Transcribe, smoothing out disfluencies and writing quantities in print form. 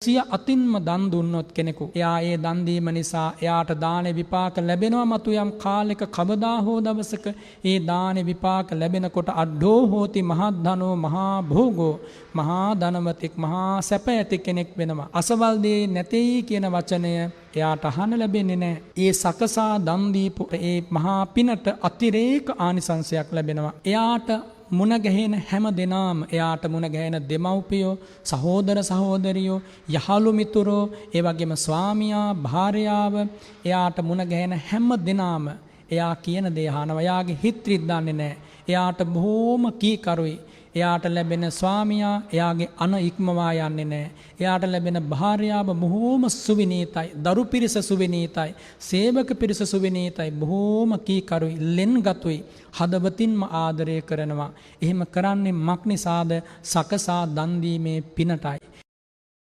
සිය අතින්ම දන් දුන්නොත් කෙනෙකු එයා ඒ දන් දීම නිසා එයාට දානේ විපාක ලැබෙනවා මතු යම් කාලයක කවදා හෝ දවසක ඒ දානේ විපාක ලැබෙනකොට අඩෝ හෝති මහද්ධනෝ මහා භෝගෝ මහා ධනවතෙක් මහා සැප ඇති කෙනෙක් වෙනවා. අසවල් දේ නැtei කියන වචනය එයාට අහන්න ලැබෙන්නේ නැහැ. ඒ සකසා දන් දීපු ඒ මහා පිනට අතිරේක ආනිසංසයක් ලැබෙනවා. එයාට මුණ ගැහෙන හැම දෙනාම එයාට මුණ ගැහෙන දෙමව්පියෝ සහෝදර සහෝදරියෝ යහළු මිතුරෝ ඒ වගේම ස්වාමියා භාර්යාව එයාට මුණ ගැහෙන හැම දෙනාම එයා කියන දේ අහනවා. එයාගේ හිත රිද්දන්නේ නැහැ. එයාට බොහෝම කීකරුයි. එයාට ලැබෙන ස්වාමියා එයාගේ අන ඉක්මවා යන්නේ නැහැ. එයාට ලැබෙන භාර්යාව බොහෝම සුවිනීතයි. දරු පිරිස සුවිනීතයි. සේවක පිරිස සුවිනීතයි. බොහෝම කීකරුයි. ලෙන්ගතුයි. හදවතින්ම ආදරය කරනවා. එහෙම කරන්නේ මක් නිසාද? සකසා දන් දීමේ පිනටයි.